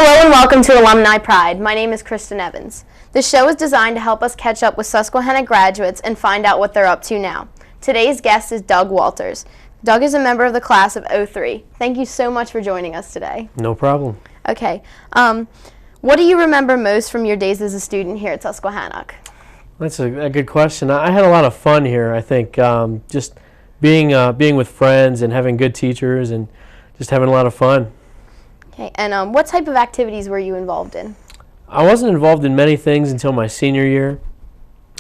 Hello and welcome to Alumni Pride. My name is Kristen Evans. This show is designed to help us catch up with Susquehanna graduates and find out what they're up to now. Today's guest is Doug Walters. Doug is a member of the class of '03. Thank you so much for joining us today. No problem. Okay. What do you remember most from your days as a student here at Susquehanna? That's a good question. I had a lot of fun here. I think just being with friends and having good teachers and just having a lot of fun. Okay. And what type of activities were you involved in? I wasn't involved in many things until my senior year.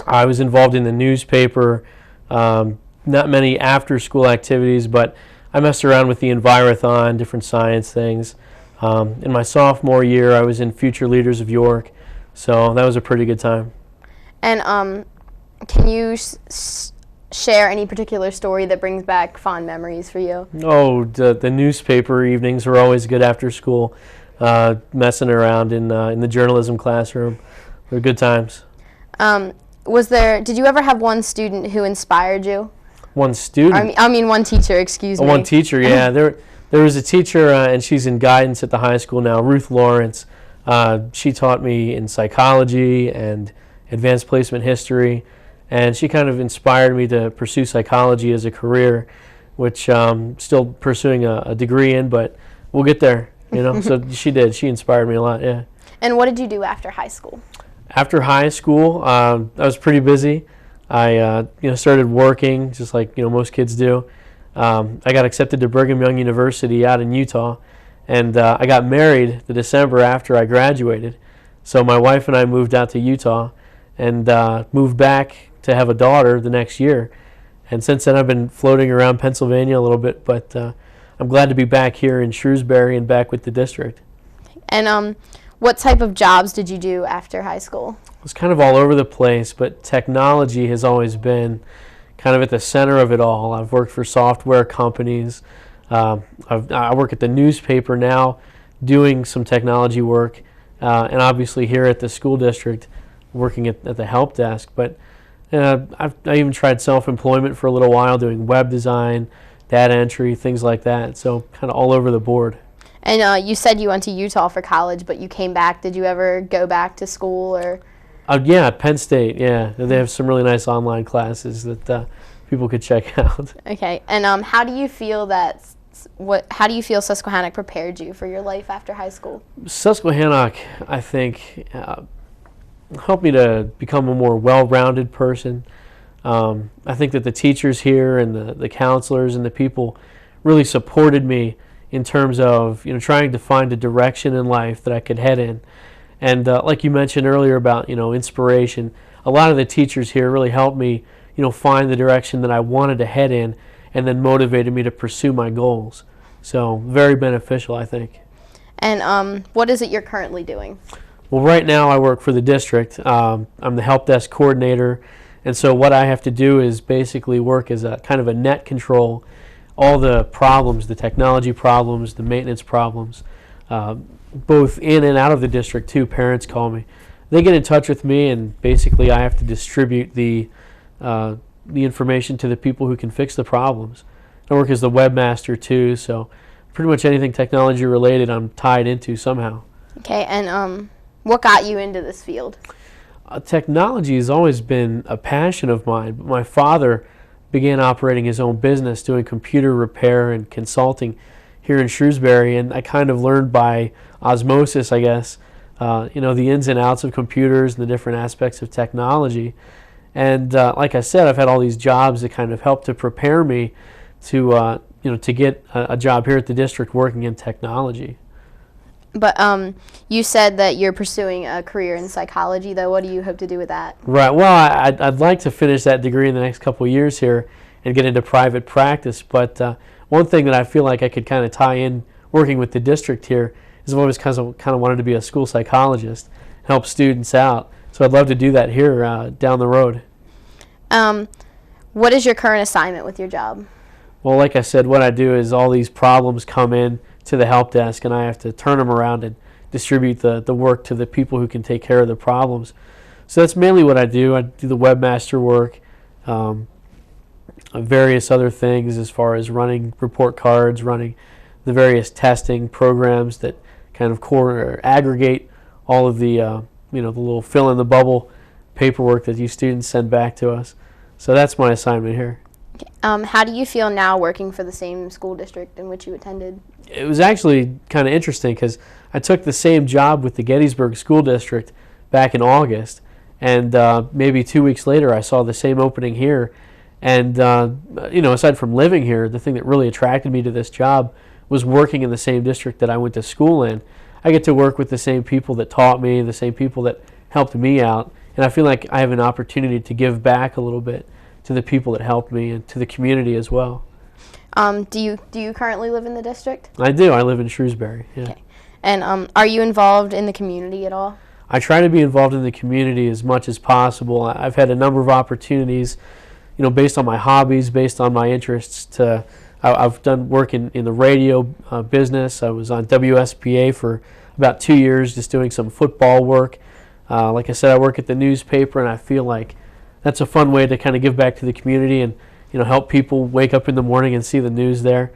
I was involved in the newspaper, not many after-school activities, but I messed around with the Envirothon, different science things. In my sophomore year, I was in Future Leaders of York, so that was a pretty good time. And can you share any particular story that brings back fond memories for you? Oh, the newspaper evenings were always good after school, messing around in the journalism classroom. They were good times. Did you ever have one student who inspired you? One student? I mean one teacher, excuse me. One teacher, yeah. There was a teacher, and she's in guidance at the high school now, Ruth Lawrence. She taught me in psychology and advanced placement history, and she kind of inspired me to pursue psychology as a career, which I'm still pursuing a degree in, but we'll get there, you know. So she did. She inspired me a lot, yeah. And what did you do after high school? After high school, I was pretty busy. I started working just like most kids do. I got accepted to Brigham Young University out in Utah, and I got married the December after I graduated. So my wife and I moved out to Utah and moved back to have a daughter the next year. And since then I've been floating around Pennsylvania a little bit, but I'm glad to be back here in Shrewsbury and back with the district. And what type of jobs did you do after high school? It was kind of all over the place, but technology has always been kind of at the center of it all. I've worked for software companies. I work at the newspaper now doing some technology work, and obviously here at the school district working at the help desk. But I even tried self-employment for a little while, doing web design, data entry, things like that. So kind of all over the board. And you said you went to Utah for college, but you came back. Did you ever go back to school or? Yeah, Penn State. Yeah, they have some really nice online classes that people could check out. Okay, and how do you feel Susquehanna prepared you for your life after high school? Susquehanna, I think, helped me to become a more well-rounded person. I think that the teachers here and the counselors and the people really supported me in terms of trying to find a direction in life that I could head in. And like you mentioned earlier about inspiration, a lot of the teachers here really helped me find the direction that I wanted to head in, and then motivated me to pursue my goals. So very beneficial, I think. And what is it you're currently doing? Well, right now I work for the district. I'm the help desk coordinator, and so what I have to do is basically work as a kind of a net control all the problems, the technology problems, the maintenance problems, both in and out of the district too. Parents call me. They get in touch with me, and basically I have to distribute the information to the people who can fix the problems. I work as the webmaster too, so pretty much anything technology related I'm tied into somehow. Okay, and what got you into this field? Technology has always been a passion of mine. My father began operating his own business doing computer repair and consulting here in Shrewsbury, and I kind of learned by osmosis, I guess, the ins and outs of computers and the different aspects of technology. And like I said, I've had all these jobs that kind of help to prepare me to get a job here at the district working in technology. But you said that you're pursuing a career in psychology, though. What do you hope to do with that? Right. Well, I'd like to finish that degree in the next couple of years here and get into private practice. But one thing that I feel like I could kind of tie in working with the district here is I've always kind of wanted to be a school psychologist, help students out. So I'd love to do that here down the road. What is your current assignment with your job? Well, like I said, what I do is all these problems come in to the help desk, and I have to turn them around and distribute the work to the people who can take care of the problems. So that's mainly what I do. I do the webmaster work, various other things as far as running report cards, running the various testing programs that kind of aggregate all of the the little fill in the bubble paperwork that you students send back to us. So that's my assignment here. How do you feel now working for the same school district in which you attended? It was actually kind of interesting because I took the same job with the Gettysburg School District back in August, and maybe 2 weeks later I saw the same opening here. And aside from living here, the thing that really attracted me to this job was working in the same district that I went to school in. I get to work with the same people that taught me, the same people that helped me out, and I feel like I have an opportunity to give back a little bit to the people that helped me and to the community as well. Do you currently live in the district? I do. I live in Shrewsbury. Yeah. Okay. And are you involved in the community at all? I try to be involved in the community as much as possible. I've had a number of opportunities, based on my hobbies, based on my interests. I've done work in the radio business. I was on WSPA for about 2 years just doing some football work. Like I said, I work at the newspaper, and I feel like that's a fun way to kind of give back to the community and help people wake up in the morning and see the news there.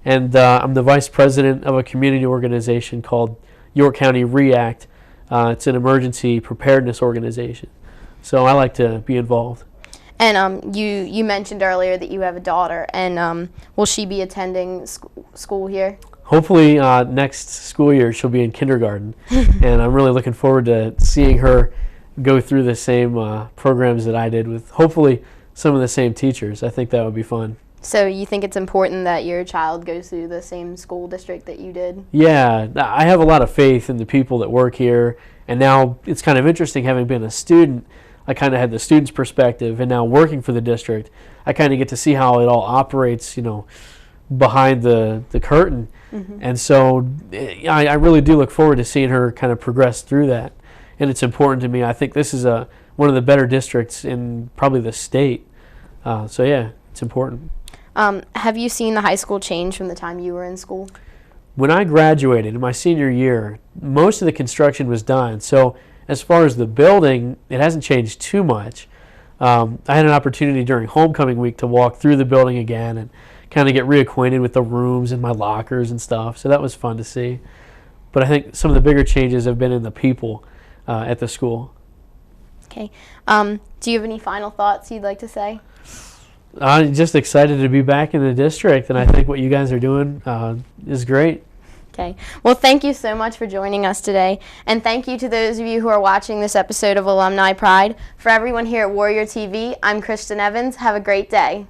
And I'm the vice president of a community organization called York County REACT. It's an emergency preparedness organization. So I like to be involved. And you mentioned earlier that you have a daughter, and will she be attending school here? Hopefully next school year she'll be in kindergarten, and I'm really looking forward to seeing her go through the same programs that I did with hopefully some of the same teachers. I think that would be fun. So you think it's important that your child goes through the same school district that you did? Yeah, I have a lot of faith in the people that work here, and now it's kind of interesting having been a student. I kind of had the student's perspective, and now working for the district, I kind of get to see how it all operates, behind the curtain. Mm-hmm. And so I really do look forward to seeing her kind of progress through that. And it's important to me. I think this is one of the better districts in probably the state. So yeah, it's important. Have you seen the high school change from the time you were in school? When I graduated in my senior year, most of the construction was done. So as far as the building, it hasn't changed too much. I had an opportunity during homecoming week to walk through the building again and kind of get reacquainted with the rooms and my lockers and stuff. So that was fun to see. But I think some of the bigger changes have been in the people at the school. Okay. Do you have any final thoughts you'd like to say? I'm just excited to be back in the district, and I think what you guys are doing is great. Okay. Well, thank you so much for joining us today. And thank you to those of you who are watching this episode of Alumni Pride. For everyone here at Warrior TV, I'm Kristen Evans. Have a great day.